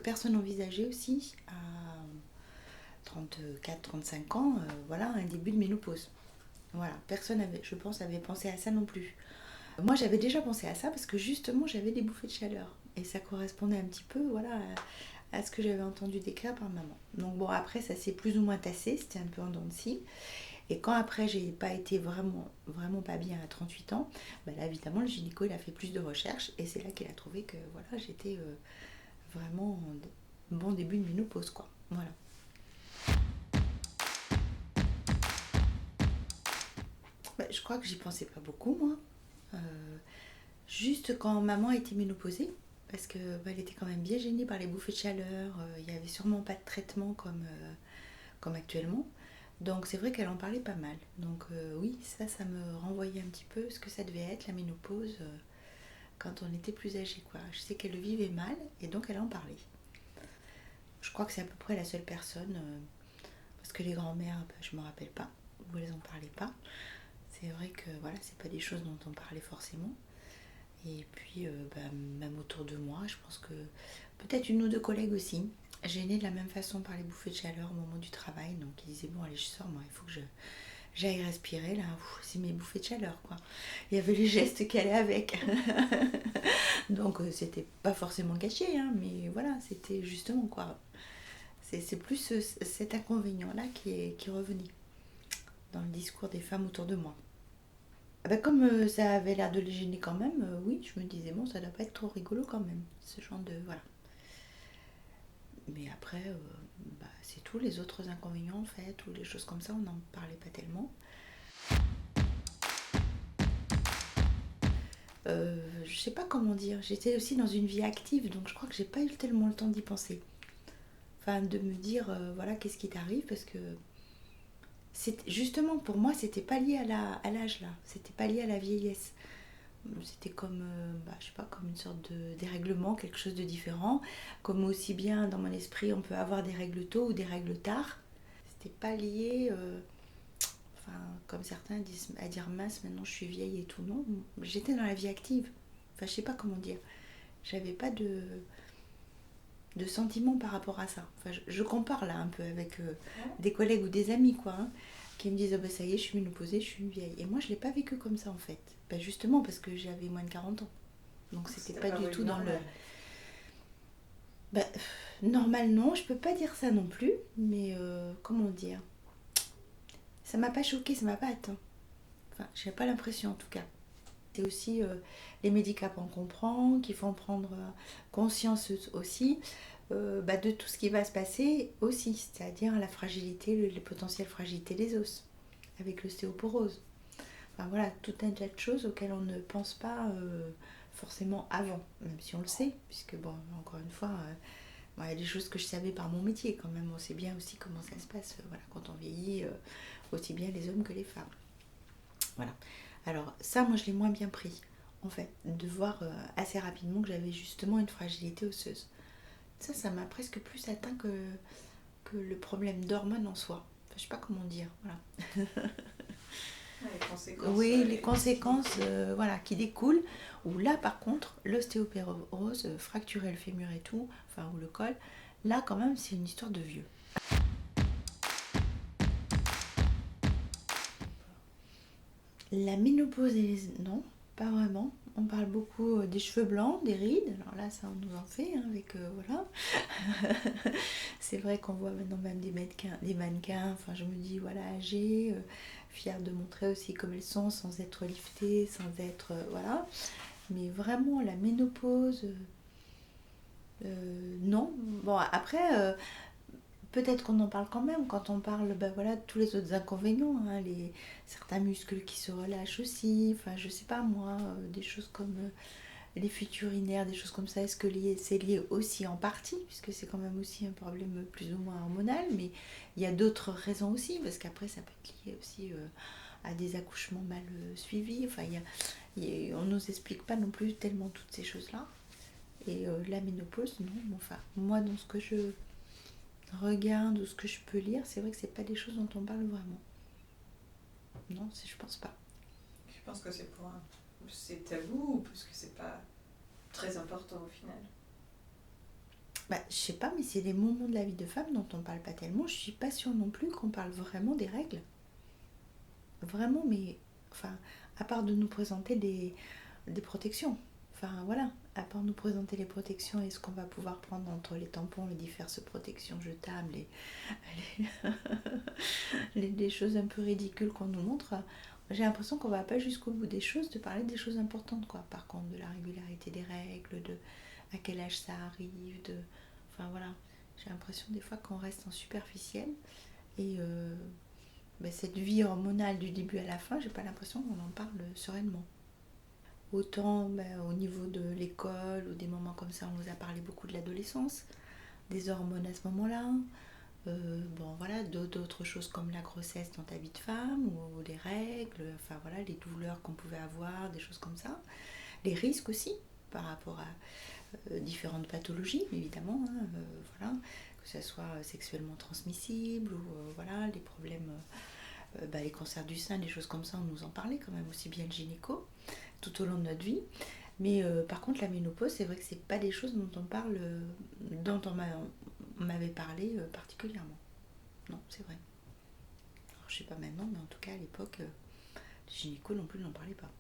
personne envisageait aussi à 34-35 ans, voilà, un début de ménopause. Voilà, personne avait, je pense, avait pensé à ça non plus. Moi, j'avais déjà pensé à ça parce que justement, j'avais des bouffées de chaleur. Et ça correspondait un petit peu, voilà, à ce que j'avais entendu décrire par maman. Donc bon, après, ça s'est plus ou moins tassé, c'était un peu en dents de scie. Et quand après, j'ai pas été vraiment pas bien à 38 ans, bah là, évidemment, le gynéco, il a fait plus de recherches. Et c'est là qu'il a trouvé que, voilà, j'étais vraiment en bon début de ménopause, quoi. Voilà. Bah, je crois que j'y pensais pas beaucoup, moi. Euh, Juste quand maman était ménopausée, parce que bah, elle était quand même bien gênée par les bouffées de chaleur, il n'y avait sûrement pas de traitement comme actuellement. Donc c'est vrai qu'elle en parlait pas mal. Donc oui, ça me renvoyait un petit peu ce que ça devait être la ménopause quand on était plus âgé, quoi. Je sais qu'elle le vivait mal et donc elle en parlait. Je crois que c'est à peu près la seule personne, parce que les grands-mères, bah, je me rappelle pas, où elles en parlaient pas. C'est vrai que voilà, c'est pas des choses dont on parlait forcément. Et puis, bah, même autour de moi, je pense que peut-être une ou deux collègues aussi, gênées de la même façon par les bouffées de chaleur au moment du travail. Donc, ils disaient, bon, allez, je sors, moi, il faut que j'aille respirer, là. C'est mes bouffées de chaleur, quoi. Il y avait les gestes qui allaient avec. Donc, c'était pas forcément caché, hein, mais voilà, c'était justement, quoi. C'est plus cet inconvénient-là qui revenait dans le discours des femmes autour de moi. Ah bah comme ça avait l'air de les gêner quand même, oui, je me disais, bon, ça doit pas être trop rigolo quand même, ce genre de... Voilà. Mais après, bah, c'est tout, les autres inconvénients en fait, ou les choses comme ça, on n'en parlait pas tellement. Je sais pas comment dire, j'étais aussi dans une vie active, donc je crois que j'ai pas eu tellement le temps d'y penser. Enfin, de me dire, voilà, qu'est-ce qui t'arrive, parce que justement, pour moi, c'était pas lié à l'âge là, c'était pas lié à la vieillesse. C'était comme, bah, je sais pas, comme une sorte de dérèglement, quelque chose de différent. Comme aussi bien dans mon esprit, on peut avoir des règles tôt ou des règles tard. C'était pas lié, enfin, comme certains disent, à dire mince, maintenant je suis vieille et tout. Non, j'étais dans la vie active. Enfin, je sais pas comment dire. J'avais pas de sentiments par rapport à ça. Enfin, je compare là un peu avec des collègues ou des amis, quoi, hein, qui me disent, oh, bah, ça y est, je suis ménopausée, je suis une vieille. Et moi, je l'ai pas vécu comme ça en fait. Bah, justement parce que j'avais moins de 40 ans. Donc c'était pas du tout dans le... Bah, normal non, je peux pas dire ça non plus, mais comment dire, ça m'a pas choqué, ça m'a pas atteint. Enfin, j'ai pas l'impression en tout cas. C'est aussi les médicaments qu'on prend, qui font prendre conscience aussi bah, de tout ce qui va se passer aussi, c'est-à-dire la fragilité, les potentielles fragilités des os, avec l'ostéoporose. Enfin voilà, tout un tas de choses auxquelles on ne pense pas forcément avant, même si on le sait, puisque bon, encore une fois, bon, il y a des choses que je savais par mon métier quand même, on sait bien aussi comment ça se passe voilà, quand on vieillit, aussi bien les hommes que les femmes. Voilà. Alors ça, moi, je l'ai moins bien pris, en fait, de voir assez rapidement que j'avais justement une fragilité osseuse. Ça m'a presque plus atteint que le problème d'hormones en soi. Enfin, je sais pas comment dire, voilà. Les conséquences. Oui, les conséquences voilà, qui découlent. Où là, par contre, l'ostéopérose, fracturer le fémur et tout, enfin, ou le col, là, quand même, c'est une histoire de vieux. La ménopause, non, pas vraiment. On parle beaucoup des cheveux blancs, des rides. Alors là, ça, on nous en fait, hein, avec, voilà. C'est vrai qu'on voit maintenant même des mannequins, enfin, je me dis, voilà, âgés, fiers de montrer aussi comme elles sont, sans être liftées, sans être, voilà. Mais vraiment, la ménopause, non. Bon, après, peut-être qu'on en parle quand même quand on parle ben voilà, de tous les autres inconvénients, hein, certains muscles qui se relâchent aussi, enfin je sais pas moi, des choses comme les fuites urinaires, des choses comme ça, est-ce que c'est lié aussi en partie, puisque c'est quand même aussi un problème plus ou moins hormonal, mais il y a d'autres raisons aussi, parce qu'après ça peut être lié aussi à des accouchements mal suivis, enfin on ne nous explique pas non plus tellement toutes ces choses-là. Et la ménopause, non, enfin moi dans ce que je regarde ou ce que je peux lire, c'est vrai que c'est pas des choses dont on parle vraiment. Non, je pense pas. Je pense que c'est tabou ou parce que c'est pas très important au final. Bah, je sais pas, mais c'est les moments de la vie de femme dont on parle pas tellement. Je suis pas sûre non plus qu'on parle vraiment des règles. Vraiment, mais enfin, à part de nous présenter des protections. Enfin voilà, à part nous présenter les protections et ce qu'on va pouvoir prendre entre les tampons, les diverses protections jetables, les choses un peu ridicules qu'on nous montre, j'ai l'impression qu'on va pas jusqu'au bout des choses, de parler des choses importantes quoi. Par contre, de la régularité des règles, de à quel âge ça arrive, enfin voilà, j'ai l'impression des fois qu'on reste en superficiel et cette vie hormonale du début à la fin, j'ai pas l'impression qu'on en parle sereinement. Autant au niveau de l'école ou des moments comme ça, on nous a parlé beaucoup de l'adolescence, des hormones à ce moment-là. Voilà, d'autres choses comme la grossesse dans ta vie de femme ou les règles, enfin voilà, les douleurs qu'on pouvait avoir, des choses comme ça. Les risques aussi par rapport à différentes pathologies, évidemment, hein, voilà, que ce soit sexuellement transmissible ou voilà, les problèmes, les cancers du sein, des choses comme ça, on nous en parlait quand même aussi bien le gynéco tout au long de notre vie. Mais par contre, la ménopause, c'est vrai que c'est pas des choses dont on parle, dont on m'avait parlé particulièrement. Non, c'est vrai. Alors, je sais pas maintenant, mais en tout cas à l'époque, les gynécos non plus n'en parlaient pas.